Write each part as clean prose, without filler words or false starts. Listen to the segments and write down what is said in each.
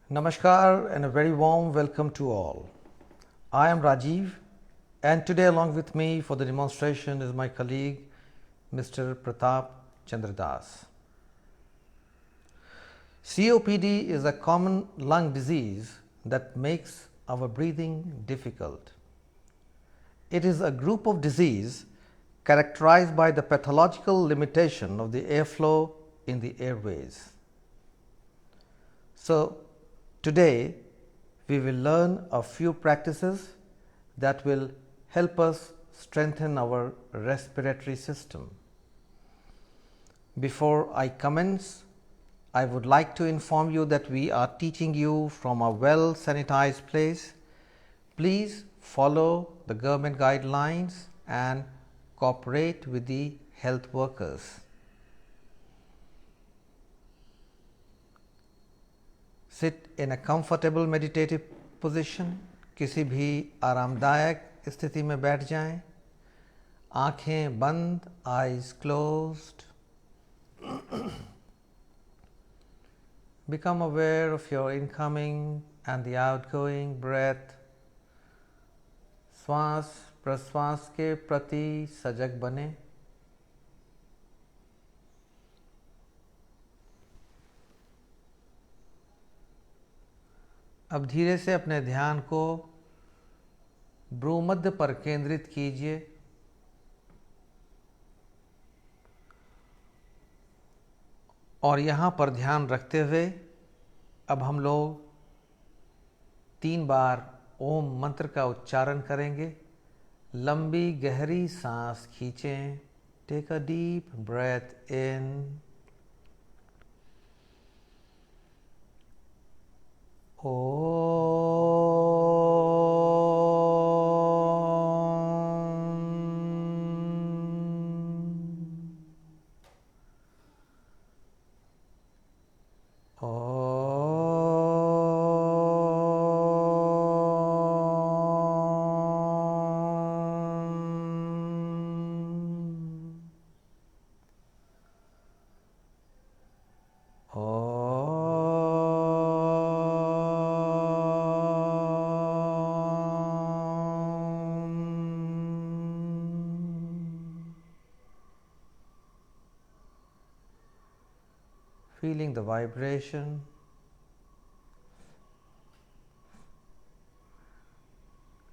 Namaskar and a very warm welcome to all. I am Rajiv, and today along with me for the demonstration is my colleague Mr. Pratap Chandradas. COPD is a common lung disease that makes our breathing difficult. It is a group of disease characterized by the pathological limitation of the airflow in the airways. So, today we will learn a few practices that will help us strengthen our respiratory system. Before I commence, I would like to inform you that we are teaching you from a well sanitized place. Please follow the government guidelines and cooperate with the health workers. Sit in a comfortable meditative position. किसी भी आरामदायक स्थिति में बैठ जाएं. आँखें बंद, eyes closed. Become aware of your incoming and the outgoing breath. श्वास प्रश्वास के प्रति सजग बने. अब धीरे से अपने ध्यान को भ्रूमध्य पर केंद्रित कीजिए. और यहाँ पर ध्यान रखते हुए अब हम लोग 3 बार ओम मंत्र का उच्चारण करेंगे. लंबी गहरी सांस खींचें. Take a deep breath in. Feeling the vibration.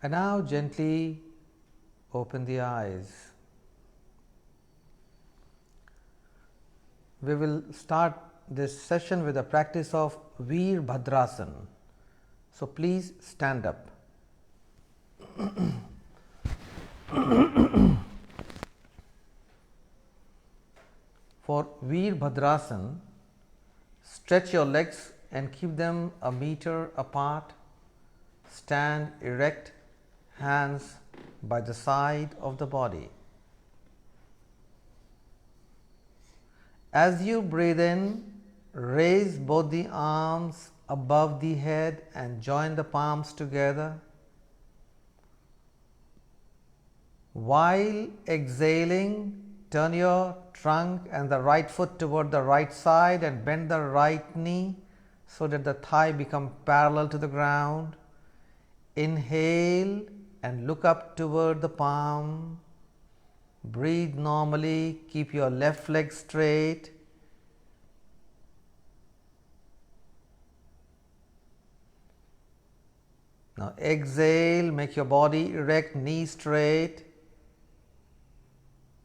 And now gently open the eyes. We will start this session with a practice of Veerbhadrasana. So please stand up. For Veerbhadrasana, stretch your legs and keep them a meter apart. Stand erect, hands by the side of the body. As you breathe in, raise both the arms above the head and join the palms together. While exhaling, turn your trunk and the right foot toward the right side and bend the right knee so that the thigh become parallel to the ground. Inhale and look up toward the palm. Breathe normally. Keep your left leg straight. Now exhale, make your body erect, knee straight.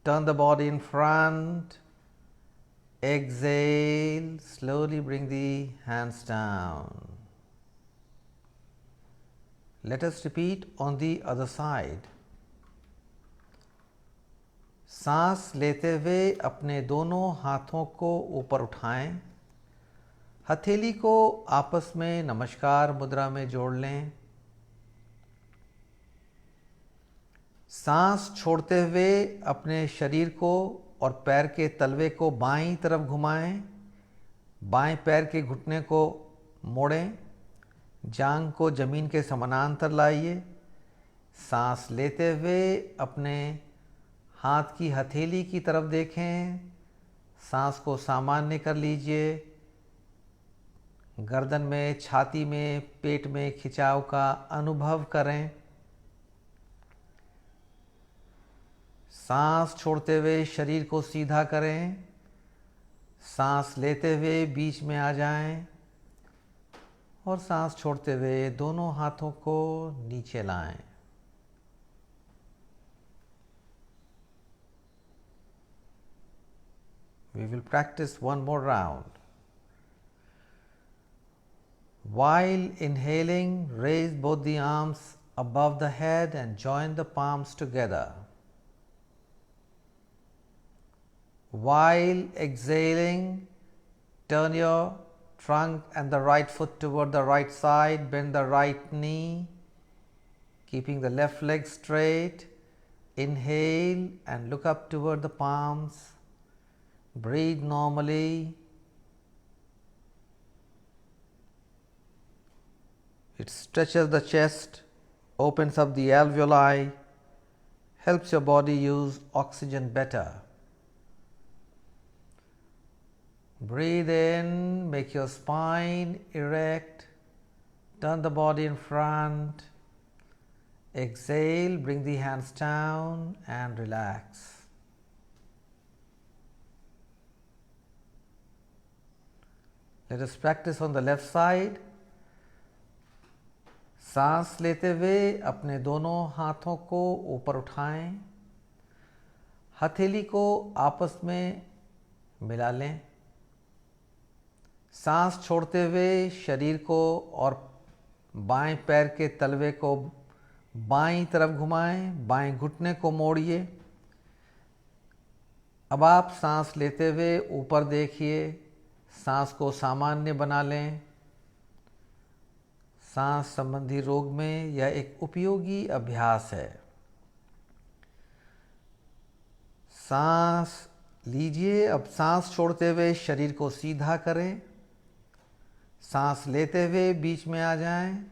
Turn the body in front. Exhale, slowly bring the hands down. Let us repeat on the other side. सांस लेते हुए अपने दोनों हाथों को ऊपर उठाएं. हथेली को आपस में नमस्कार मुद्रा में जोड़ लें. सांस छोड़ते हुए अपने शरीर को और पैर के तलवे को बाईं तरफ घुमाएं. बाएं पैर के घुटने को मोड़ें. जांघ को जमीन के समानांतर लाइए. सांस लेते हुए अपने हाथ की हथेली की तरफ देखें. सांस को सामान्य कर लीजिए. गर्दन में, छाती में, पेट में खिंचाव का अनुभव करें। सांस छोड़ते हुए शरीर को सीधा करें। सांस लेते हुए बीच में आ जाएं और सांस छोड़ते हुए दोनों हाथों को नीचे लाएं। We will practice one more round. While inhaling, raise both the arms above the head and join the palms together. While exhaling, turn your trunk and the right foot toward the right side, bend the right knee, keeping the left leg straight. Inhale and look up toward the palms. Breathe normally. It stretches the chest, opens up the alveoli, helps your body use oxygen better. Breathe in, make your spine erect, turn the body in front. Exhale, bring the hands down and relax. Let us practice on the left side. सांस लेते हुए अपने दोनों हाथों को ऊपर उठाएं, हथेली को आपस में मिला लें। सांस छोड़ते हुए शरीर को और बाएं पैर के तलवे को बाईं तरफ घुमाएं, बाएं घुटने को मोड़िए। अब आप सांस लेते हुए ऊपर देखिए, सांस को सामान्य बना लें। सांस संबंधी रोग में यह एक उपयोगी अभ्यास है। सांस लीजिए। अब सांस छोड़ते हुए शरीर को सीधा करें। सांस लेते हुए बीच में आ जाएं।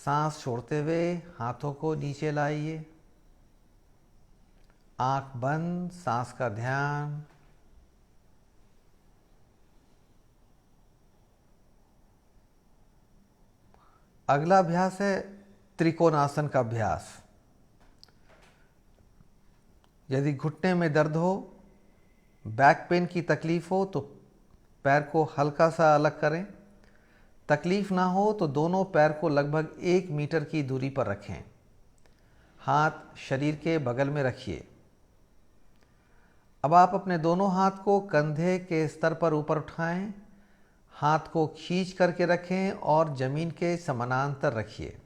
सांस छोड़ते हुए हाथों को नीचे लाइए। आंख बंद, सांस का ध्यान। अगला अभ्यास है त्रिकोणासन का अभ्यास। यदि घुटने में दर्द हो, बैक पेन की तकलीफ हो तो पैर को हल्का सा अलग करें। तकलीफ ना हो तो दोनों पैर को लगभग 1 मीटर की दूरी पर रखें। हाथ शरीर के बगल में रखिए। अब आप अपने दोनों हाथ को कंधे के स्तर पर ऊपर उठाएं। हाथ को खींच करके रखें और जमीन के समानांतर रखिए।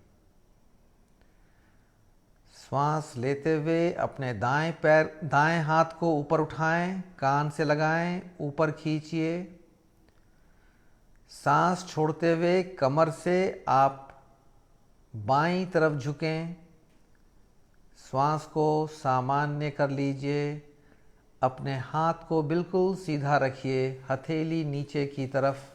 श्वास लेते हुए अपने दाएं हाथ को ऊपर उठाएं, कान से लगाएं, ऊपर खींचिए। सांस छोड़ते हुए कमर से आप बाईं तरफ झुकें। श्वास को सामान्य कर लीजिए। अपने हाथ को बिल्कुल सीधा रखिए, हथेली नीचे की तरफ।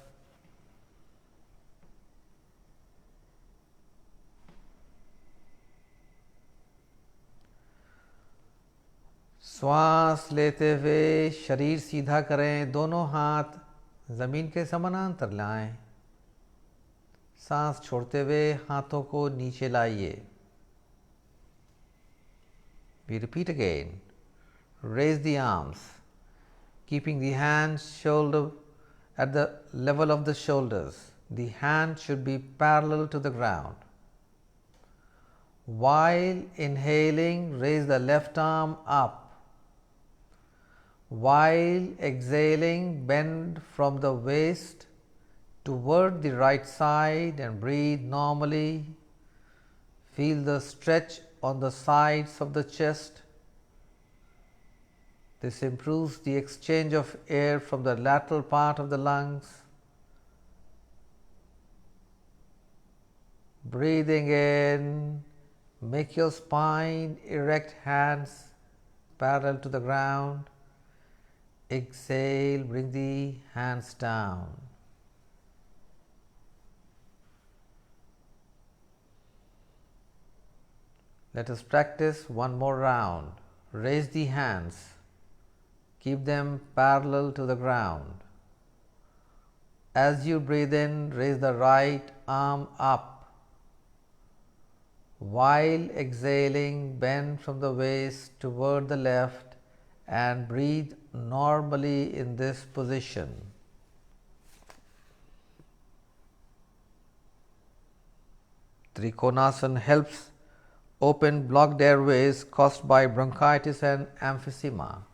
श्वास लेते हुए शरीर सीधा करें, दोनों हाथ जमीन के समानांतर लाएं। सांस छोड़ते हुए हाथों को नीचे लाइए। We repeat again. Raise the arms, keeping the hands at the level of the shoulders. The hands should be parallel to the ground. While inhaling, raise the left arm up. While exhaling, bend from the waist toward the right side and breathe normally. Feel the stretch on the sides of the chest. This improves the exchange of air from the lateral part of the lungs. Breathing in, make your spine erect, hands parallel to the ground. Exhale, bring the hands down. Let us practice one more round. Raise the hands. Keep them parallel to the ground. As you breathe in, raise the right arm up. While exhaling, bend from the waist toward the left and breathe normally in this position. Trikonasana helps open blocked airways caused by bronchitis and emphysema.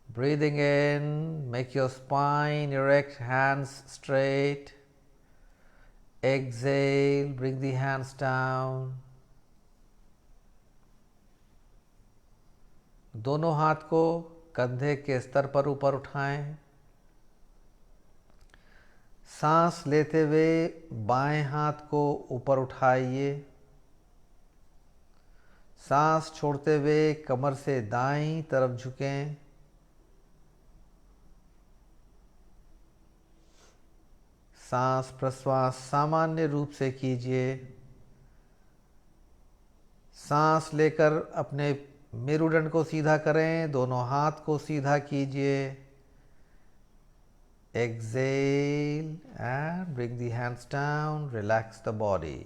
Breathing in, make your spine erect, hands straight. Exhale, bring the hands down. दोनों हाथ को कंधे के स्तर पर ऊपर उठाएं. सांस लेते हुए बाएं हाथ को ऊपर उठाइए. सांस छोड़ते हुए कमर से दाईं तरफ झुकें. सांस प्रश्वास सामान्य रूप से कीजिए. सांस लेकर अपने मेरुदंड को सीधा करें. दोनों हाथ को सीधा कीजिए. Exhale and bring the hands down. Relax the body.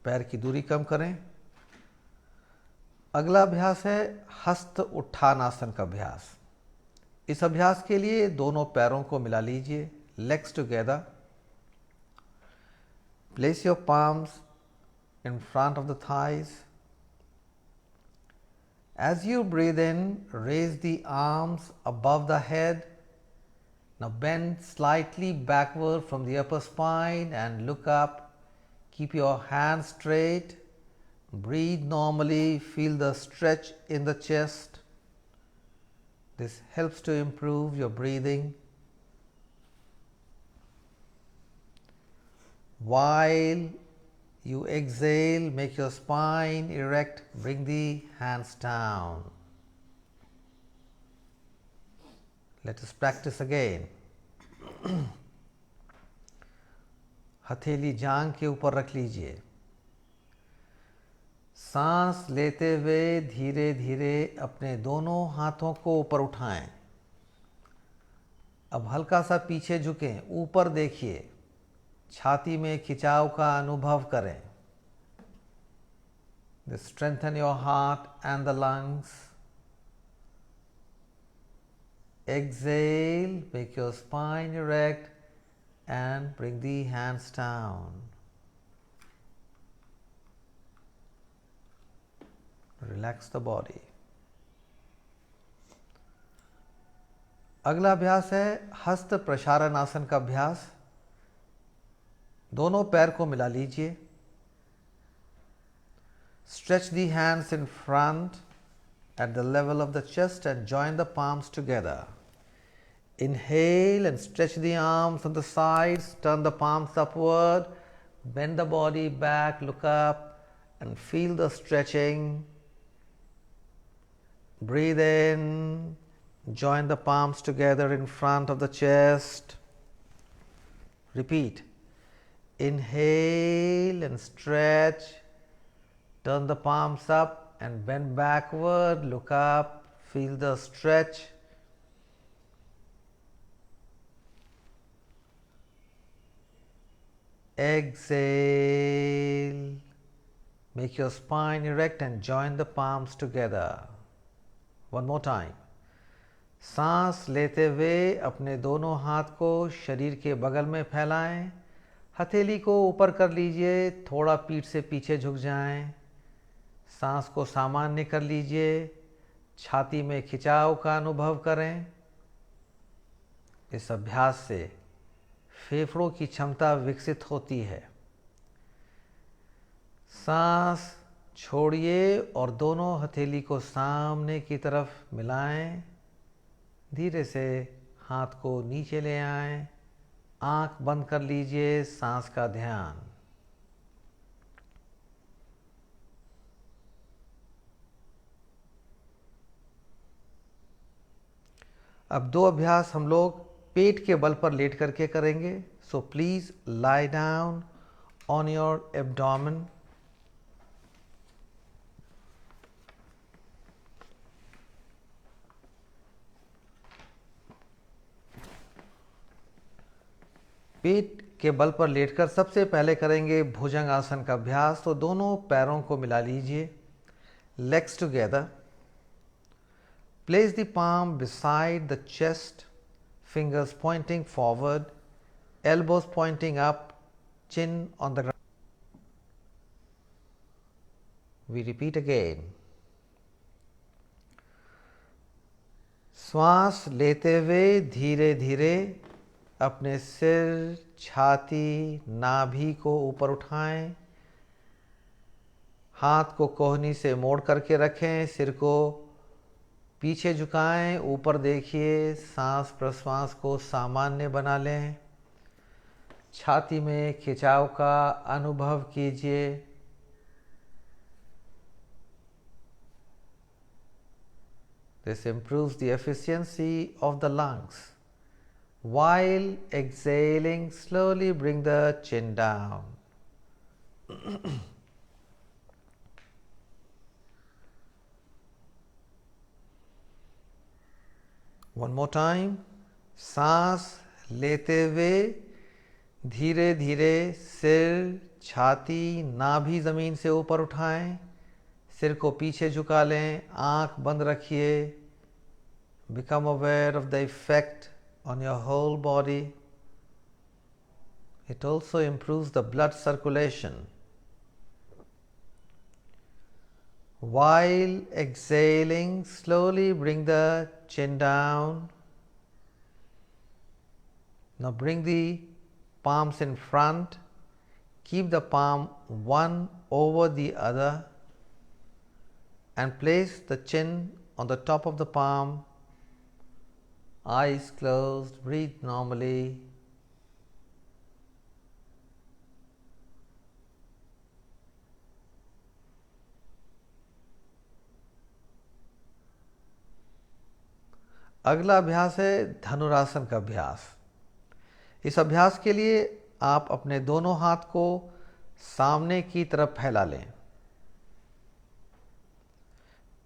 पैर की दूरी कम करें. अगला अभ्यास है हस्त उत्थानासन का अभ्यास. इस अभ्यास के लिए दोनों पैरों को मिला लीजिए. Legs together. Place your palms in front of the thighs. As you breathe in, raise the arms above the head. Now bend slightly backward from the upper spine and look up. Keep your hands straight. Breathe normally. Feel the stretch in the chest. This helps to improve your breathing. While you exhale, make your spine erect. Bring the hands down. Let us practice again. हथेली जांघ के ऊपर रख लीजिए. सांस लेते हुए धीरे धीरे अपने दोनों हाथों को ऊपर उठाएं. अब हल्का सा पीछे झुकें. ऊपर देखिए. छाती में खिंचाव का अनुभव करें. Strengthen your heart and the lungs. Exhale, make your spine erect and bring the hands down. Relax the body. अगला अभ्यास है हस्त प्रसारण आसन का अभ्यास. दोनों पैर को मिला लीजिए. Stretch the hands in front at the level of the chest and join the palms together. Inhale and stretch the arms on the sides. Turn the palms upward. Bend the body back. Look up and feel the stretching. Breathe in. Join the palms together in front of the chest. Repeat. Inhale and stretch. Turn the palms up and bend backward. Look up. Feel the stretch. Exhale. Make your spine erect and join the palms together. One more time. सांस लेते हुए अपने दोनों हाथ को शरीर के बगल में फैलाएं. हथेली को ऊपर कर लीजिए. थोड़ा पीठ से पीछे झुक जाएं. सांस को सामान्य कर लीजिए. छाती में खिंचाव का अनुभव करें. इस अभ्यास से फेफड़ों की क्षमता विकसित होती है. सांस छोड़िए और दोनों हथेली को सामने की तरफ मिलाएं. धीरे से हाथ को नीचे ले आएं. आंख बंद कर लीजिए. सांस का ध्यान. अब दो अभ्यास हम लोग पेट के बल पर लेट करके करेंगे. So please lie down on your abdomen. पेट के बल पर लेटकर सबसे पहले करेंगे भुजंग आसन का अभ्यास। तो दोनों पैरों को मिला लीजिए, legs together. Place the palm beside the chest, fingers pointing forward, elbows pointing up, chin on the ground. We repeat again. श्वास लेते हुए धीरे धीरे अपने सिर, छाती, नाभि को ऊपर उठाएं। हाथ को कोहनी से मोड़ करके रखें, सिर को पीछे झुकाएं, ऊपर देखिए। सांस प्रश्वास को सामान्य बना लें। छाती में खिंचाव का अनुभव कीजिए। This improves the efficiency of the lungs. While exhaling, slowly bring the chin down. One more time. सांस लेते हुए धीरे धीरे सिर, छाती, नाभि ज़मीन से ऊपर उठाएं। सिर को पीछे झुका लें, आँख बंद रखिए। Become aware of the effect on your whole body. It also improves the blood circulation. While exhaling, slowly bring the chin down. Now bring the palms in front. Keep the palm one over the other and place the chin on the top of the palm. Eyes closed, breathe normally. अगला अभ्यास है धनुरासन का अभ्यास। इस अभ्यास के लिए आप अपने दोनों हाथ को सामने की तरफ फैला लें।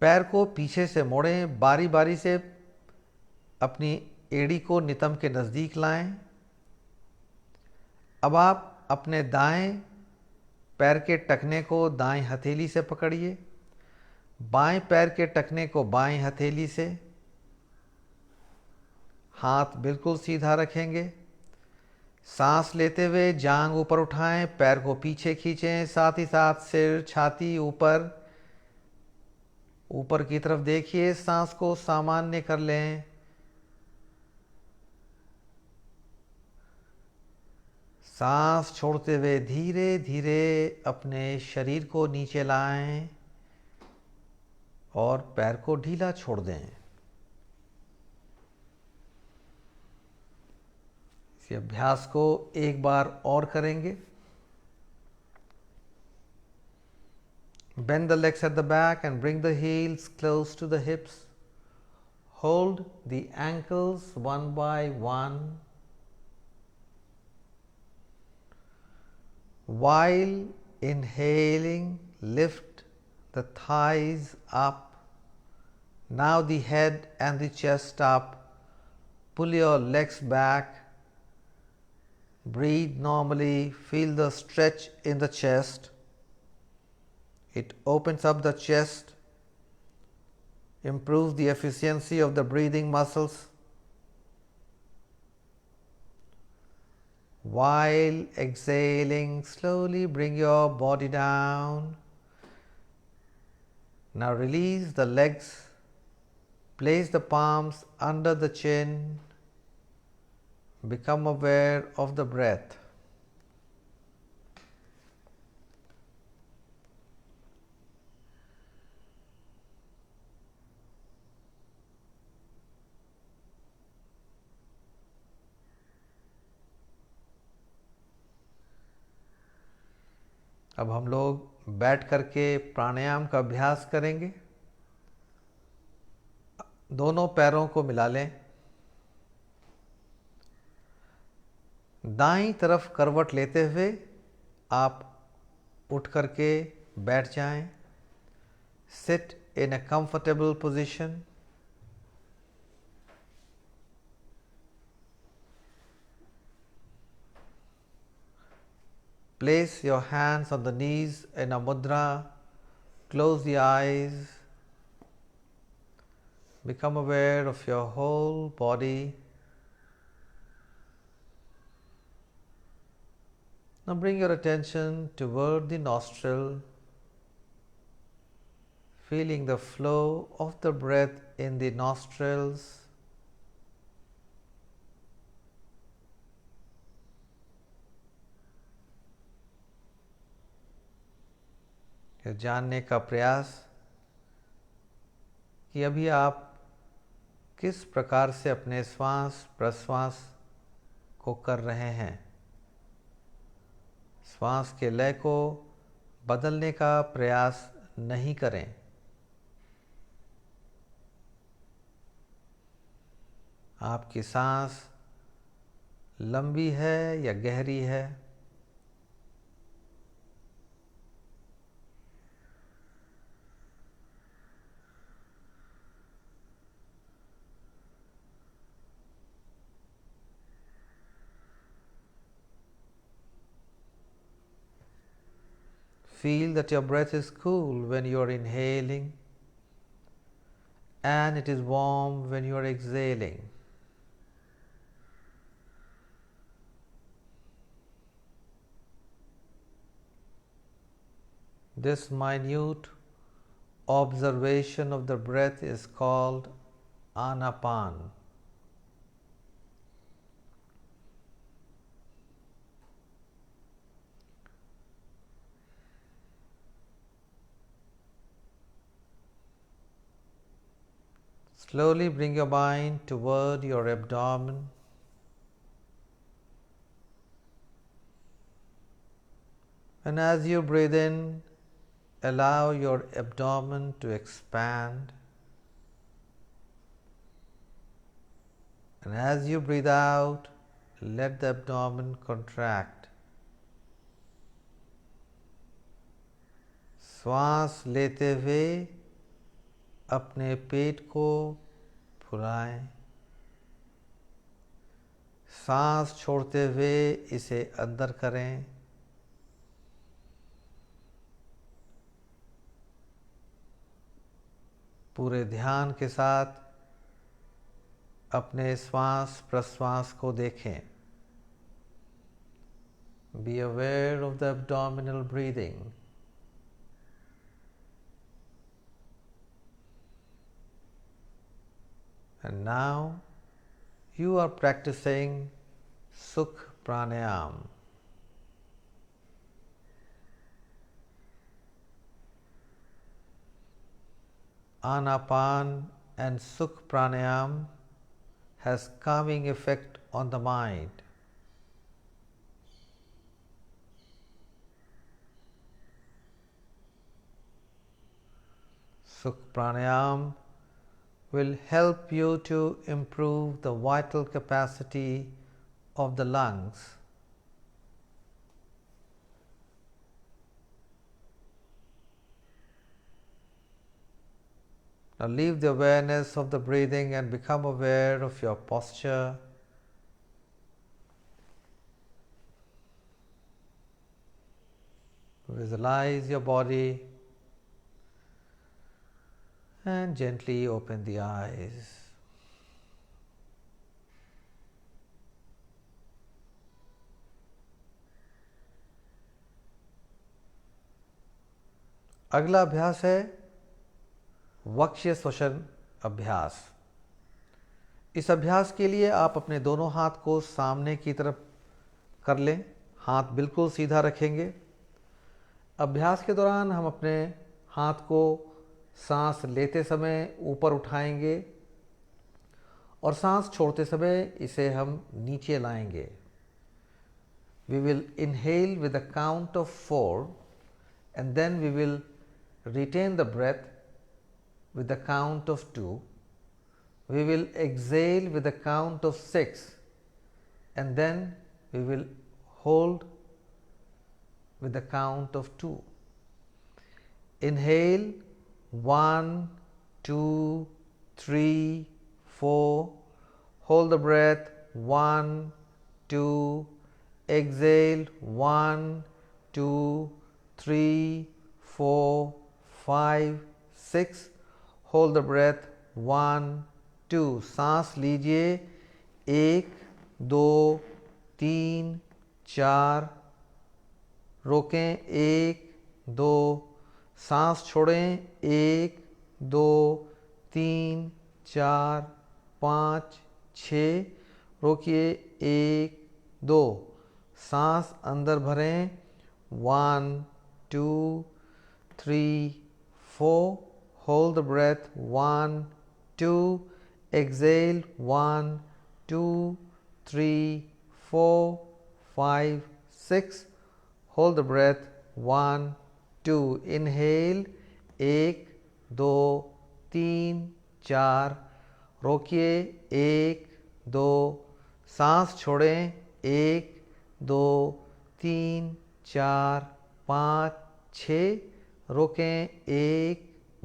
पैर को पीछे से मोड़ें, बारी बारी से अपनी एड़ी को नितंब के नज़दीक लाएं। अब आप अपने दाएं पैर के टखने को दाएं हथेली से पकड़िए, बाएं पैर के टखने को बाएं हथेली से। हाथ बिल्कुल सीधा रखेंगे। सांस लेते हुए जांघ ऊपर उठाएं, पैर को पीछे खींचें, साथ ही साथ सिर, छाती ऊपर ऊपर की तरफ देखिए। सांस को सामान्य कर लें। सांस छोड़ते हुए धीरे धीरे अपने शरीर को नीचे लाएं और पैर को ढीला छोड़ दें। इस अभ्यास को एक बार और करेंगे। Bend the legs at the back and bring the heels close to the hips. Hold the ankles one by one. While inhaling, lift the thighs up. Now the head and the chest up. Pull your legs back. Breathe normally. Feel the stretch in the chest. It opens up the chest, improves the efficiency of the breathing muscles. While exhaling, slowly bring your body down. Now release the legs. Place the palms under the chin. Become aware of the breath. अब हम लोग बैठ करके प्राणायाम का अभ्यास करेंगे। दोनों पैरों को मिला लें। दाईं तरफ करवट लेते हुए आप उठ करके बैठ जाएं। Sit in a comfortable position. Place your hands on the knees in a mudra. Close the eyes. Become aware of your whole body. Now bring your attention toward the nostril, feeling the flow of the breath in the nostrils. यह जानने का प्रयास कि अभी आप किस प्रकार से अपने श्वास प्रश्वास को कर रहे हैं। श्वास के लय को बदलने का प्रयास नहीं करें। आपकी सांस लंबी है या गहरी है, feel that your breath is cool when you are inhaling and it is warm when you are exhaling. This minute observation of the breath is called Anapan. Slowly bring your mind toward your abdomen. And as you breathe in, allow your abdomen to expand. And as you breathe out, let the abdomen contract. श्वास लेते हुए अपने पेट को फुलाएं। सांस छोड़ते हुए इसे अंदर करें। पूरे ध्यान के साथ अपने श्वास प्रश्वास को देखें। Be aware of the abdominal breathing. And now you are practicing Sukh Pranayam. Anapan and Sukh Pranayam has calming effect on the mind. Sukh Pranayam will help you to improve the vital capacity of the lungs. Now leave the awareness of the breathing and become aware of your posture. Visualize your body and gently open the eyes. अगला अभ्यास है वक्ष्य श्वसन अभ्यास। इस अभ्यास के लिए आप अपने दोनों हाथ को सामने की तरफ कर लें। हाथ बिल्कुल सीधा रखेंगे। अभ्यास के दौरान हम अपने हाथ को सांस लेते समय ऊपर उठाएंगे और सांस छोड़ते समय इसे हम नीचे लाएंगे। We will inhale with a count of 4 and then we will retain the breath with the count of 2. We will exhale with the count of 6 and then we will hold with the count of 2. Inhale 1, 2, 3, 4. Hold the breath 1, 2. Exhale 1, 2, 3, 4, 5, 6. Hold the breath. 1, 2. सांस लीजिए. 1, 2, 3, 4. रोकें. 1, 2. सांस छोड़ें. 1, 2, 3, 4, 5, 6. रोकिए. 1, 2. सांस अंदर भरें. 1, 2, 3, 4. Hold the breath. 1, 2. Exhale. 1, 2, 3, 4, 5, 6. Hold the breath. 1, 2. Inhale. 1, 2, 3, 4. रोकिए. 1, 2. सांस छोड़ें. 1, 2, 3, 4, 5, 6. रोकें. 1,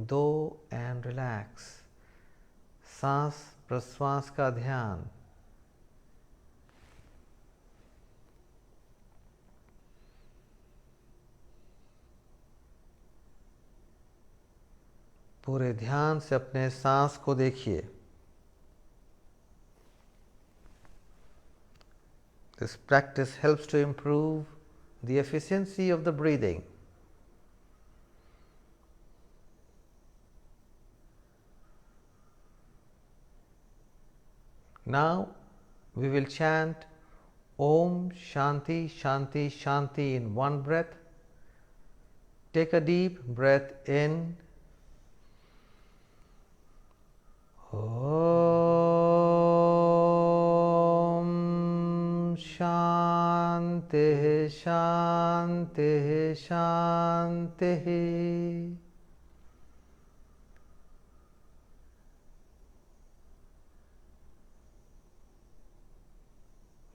2 and relax. सांस प्रश्वास का ध्यान. पूरे ध्यान से अपने सांस को देखिए. This practice helps to improve the efficiency of the breathing. Now we will chant Om Shanti Shanti Shanti in one breath. Take a deep breath in. Om Shanti Shanti Shanti.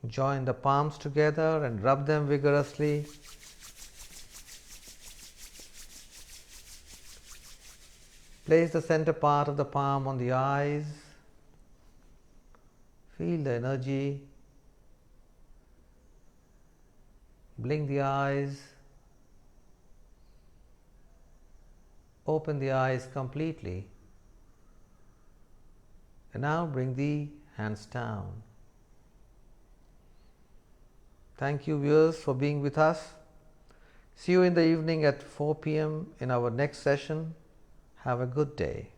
Join the palms together and rub them vigorously. Place the center part of the palm on the eyes. Feel the energy. Blink the eyes. Open the eyes completely. And now bring the hands down. Thank you, viewers, for being with us. See you in the evening at 4 p.m. in our next session. Have a good day.